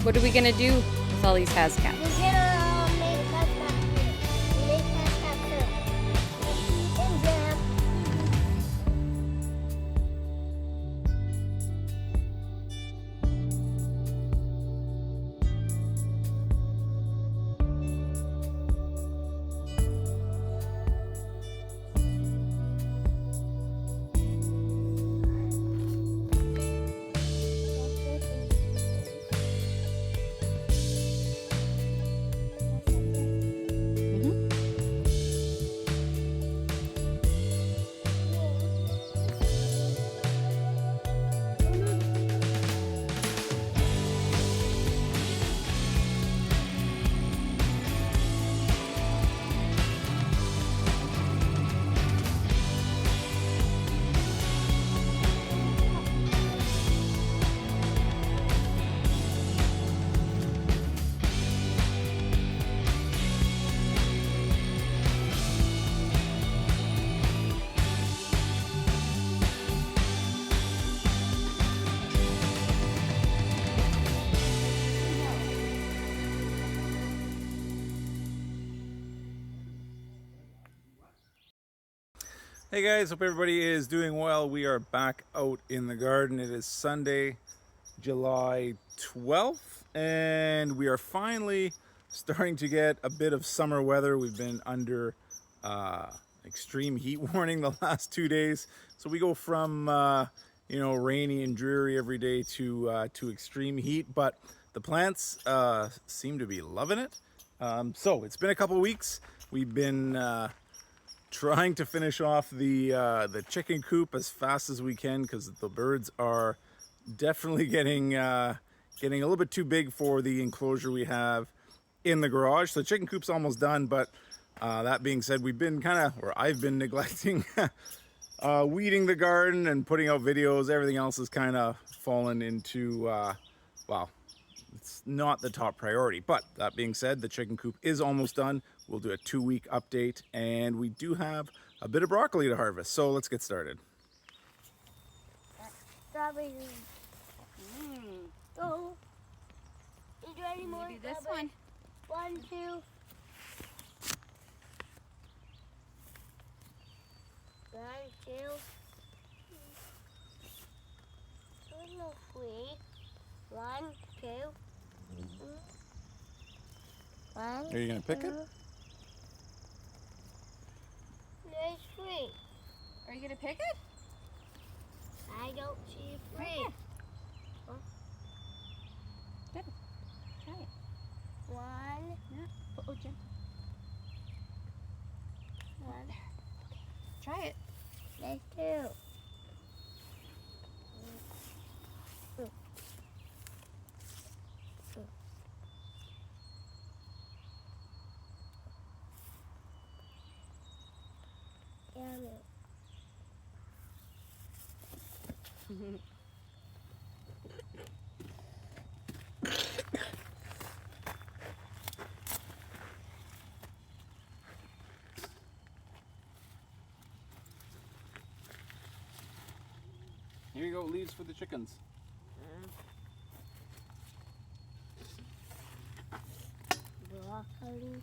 What are we gonna do with all these hazcats? We're gonna make a hazmat here. We make hazmat too. And jam. Hey guys, hope everybody is doing well. We are back out in the garden. It is Sunday, July 12th, and we are finally starting to get a bit of summer weather. We've been under extreme heat warning the last 2 days. So we go from rainy and dreary every day to extreme heat, but the plants seem to be loving it. So it's been a couple weeks. We've been trying to finish off the chicken coop as fast as we can because the birds are definitely getting a little bit too big for the enclosure we have in the garage. So the chicken coop's almost done, but that being said, I've been neglecting weeding the garden and putting out videos. Everything else has kind of fallen into well, it's not the top priority. But that being said, the chicken coop is almost done. We'll do a 2-week update, and we do have a bit of broccoli to harvest. So let's get started. Strawberries. Go. Is there any more? Maybe this one. 1, 2. 1, 2. There's no 3. 1, 2. 1. Are you gonna pick it? There's 3. Are you gonna pick it? I don't see 3. Okay. Good. Try it. 1. Yeah. Oh, Jim. 1. Try it. There's 2. Yummy. Here you go, leaves for the chickens. Broccoli.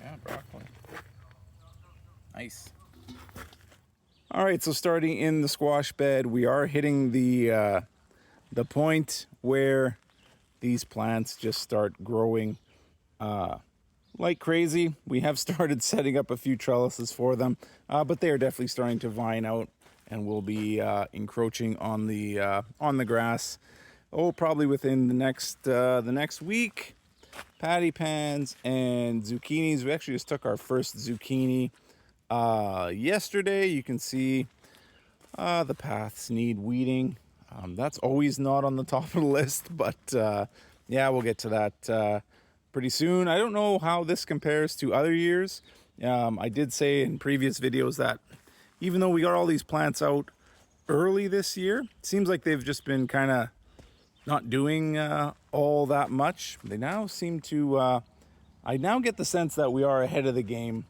Yeah, broccoli. Nice. All right, so starting in the squash bed, we are hitting the point where these plants just start growing like crazy. We have started setting up a few trellises for them, but they are definitely starting to vine out, and will be encroaching on the grass. Oh, probably within the next week. Patty pans and zucchinis. We actually just took our first zucchini yesterday. You can see the paths need weeding. That's always not on the top of the list, but yeah, we'll get to that pretty soon. I don't know how this compares to other years. I did say in previous videos that even though we got all these plants out early this year, it seems like they've just been kind of not doing all that much. They now seem to, I now get the sense that we are ahead of the game.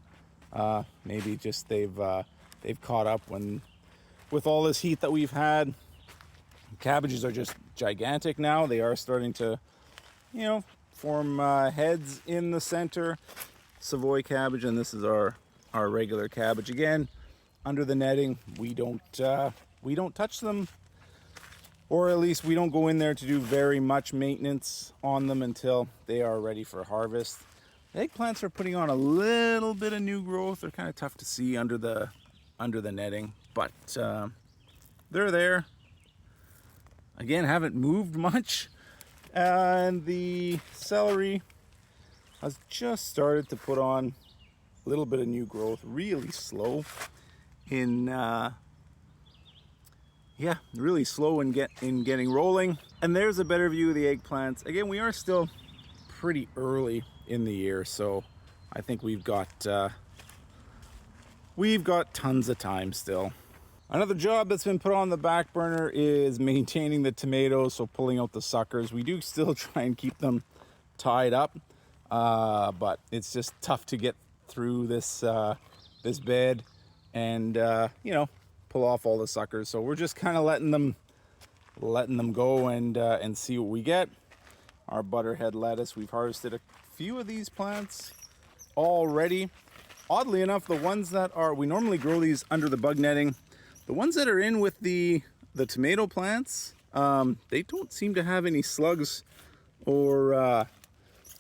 Maybe just they've caught up with all this heat that we've had. Cabbages are just gigantic now. They are starting to you know, form heads in the center. Savoy cabbage, and this is our regular cabbage. Again, under the netting, we don't touch them, or at least we don't go in there to do very much maintenance on them until they are ready for harvest. The eggplants are putting on a little bit of new growth. They're kind of tough to see under the netting, but they're there. Again, haven't moved much. And the celery has just started to put on a little bit of new growth, really slow in really slow in getting rolling. And there's a better view of the eggplants. Again, we are still pretty early in the year, so I think we've got tons of time still. Another job that's been put on the back burner is maintaining the tomatoes, so pulling out the suckers. We do still try and keep them tied up, but it's just tough to get through this bed and pull off all the suckers. So we're just kind of letting them go and see what we get. Our butterhead lettuce, we've harvested a few of these plants already. Oddly enough, the ones that we normally grow these under the bug netting. The ones that are in with the tomato plants, they don't seem to have any slugs or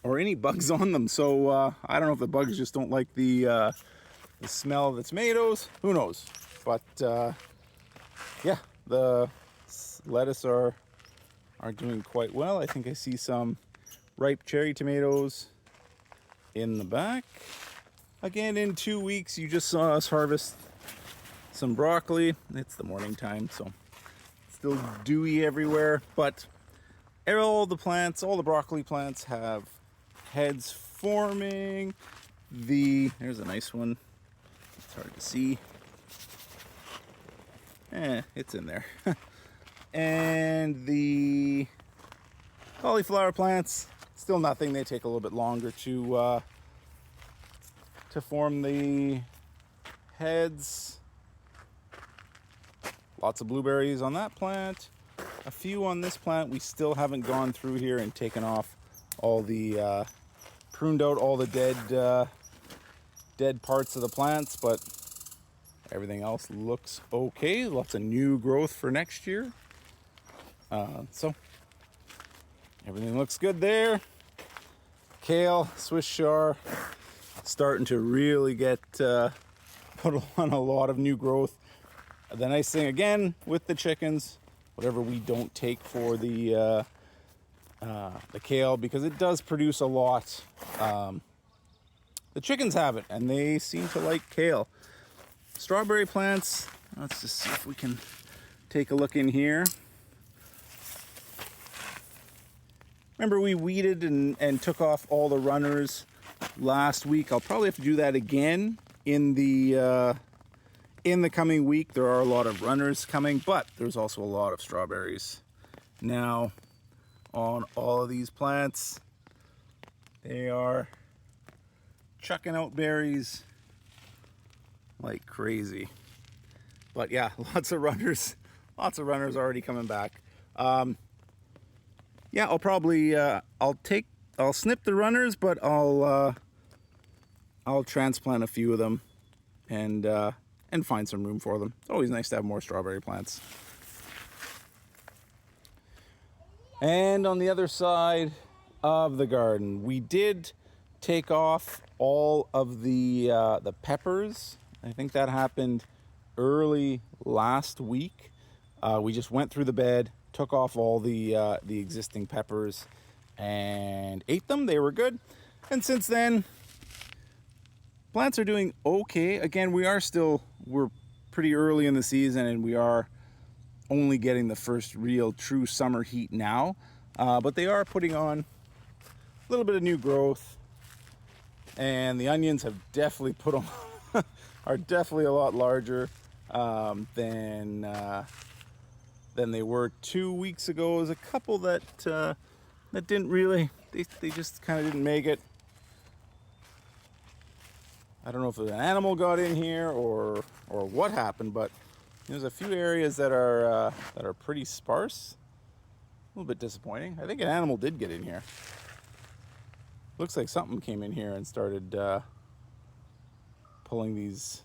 any bugs on them. So I don't know if the bugs just don't like the smell of the tomatoes. Who knows? But yeah, the lettuce are doing quite well. I think I see some ripe cherry tomatoes in the back. Again, in 2 weeks, you just saw us harvest some broccoli. It's the morning time, so it's still dewy everywhere, but all the broccoli plants have heads forming. There's a nice one. It's hard to see. It's in there. And the cauliflower plants, still nothing. They take a little bit longer to form the heads. Lots of blueberries on that plant. A few on this plant. We still haven't gone through here and taken off all the pruned out all the dead parts of the plants, but everything else looks okay. Lots of new growth for next year. So everything looks good there. Kale, Swiss chard, starting to really get put on a lot of new growth. The nice thing again with the chickens, whatever we don't take for the kale, because it does produce a lot. The chickens have it, and they seem to like kale. Strawberry plants, let's just see if we can take a look in here. Remember, we weeded and took off all the runners last week. I'll probably have to do that again in the coming week. There are a lot of runners coming, but there's also a lot of strawberries now on all of these plants. They are chucking out berries like crazy. But yeah, lots of runners already coming back. Yeah, I'll probably I'll snip the runners, but I'll transplant a few of them and find some room for them. It's always nice to have more strawberry plants. And on the other side of the garden, we did take off all of the peppers. I think that happened early last week. We just went through the bed, took off all the existing peppers, and ate them. They were good. And since then, plants are doing okay. Again, we're pretty early in the season, and we are only getting the first real true summer heat now. But they are putting on a little bit of new growth, and the onions have definitely put on are definitely a lot larger than they were 2 weeks ago. There's a couple that didn't really, they just kind of didn't make it. I don't know if an animal got in here or what happened, but there's a few areas that are pretty sparse. little bit disappointing. I think an animal did get in here. Looks like something came in here and started pulling these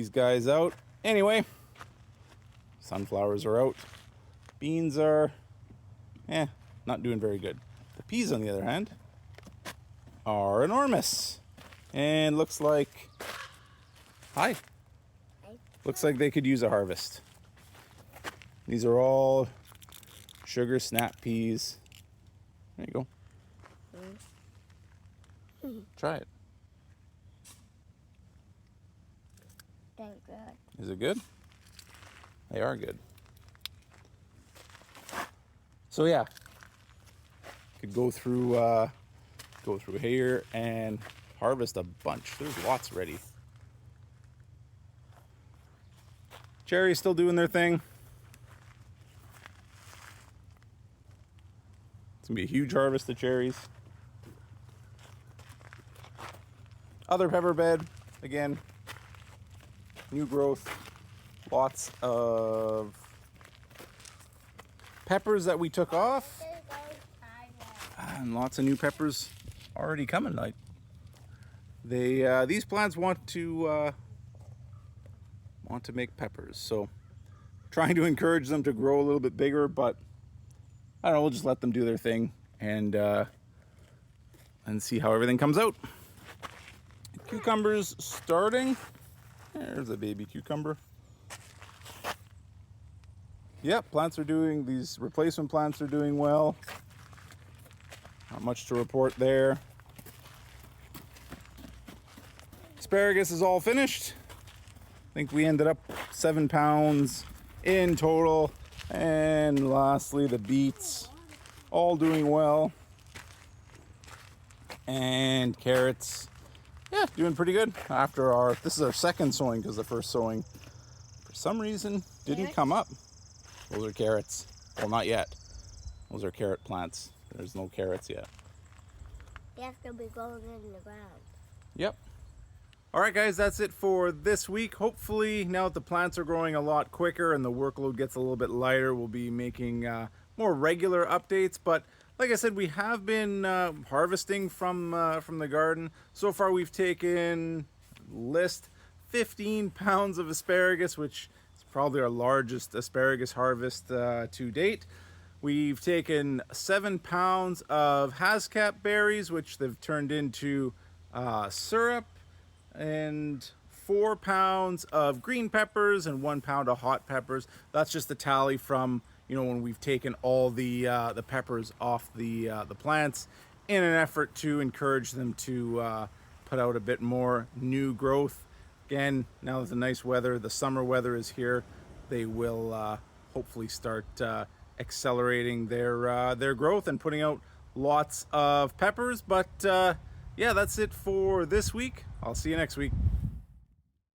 guys out. Anyway, sunflowers are out. Beans are, not doing very good. The peas, on the other hand, are enormous. And looks like, looks like they could use a harvest. These are all sugar snap peas. There you go. Try it. They're good. Is it good? They are good. So yeah, could go through here and harvest a bunch. There's lots ready. Cherries still doing their thing. It's gonna be a huge harvest of cherries. Other pepper bed, again, new growth. Lots of peppers that we took off, and lots of new peppers already coming. Like these plants want to make peppers, so trying to encourage them to grow a little bit bigger, but I don't know, we'll just let them do their thing and see how everything comes out. Cucumbers starting. There's a baby cucumber. Yep, these replacement plants are doing well. Not much to report there. Asparagus is all finished. I think we ended up 7 pounds in total. And lastly, the beets, all doing well. And carrots, yeah, doing pretty good. This is our second sowing, because the first sowing, for some reason, didn't come up. Those are carrots. Well, not yet. Those are carrot plants. There's no carrots yet. They have to be going in the ground. Yep. All right, guys, that's it for this week. Hopefully, now that the plants are growing a lot quicker and the workload gets a little bit lighter, we'll be making more regular updates. But like I said, we have been harvesting from the garden. So far, we've taken 15 pounds of asparagus, which is probably our largest asparagus harvest to date. We've taken 7 pounds of Hascap berries, which they've turned into syrup, and 4 pounds of green peppers and 1 pound of hot peppers. That's just the tally from, when we've taken all the peppers off the plants in an effort to encourage them to put out a bit more new growth. Again, now that the nice weather, the summer weather is here, they will hopefully start accelerating their growth and putting out lots of peppers. But yeah, that's it for this week. I'll see you next week.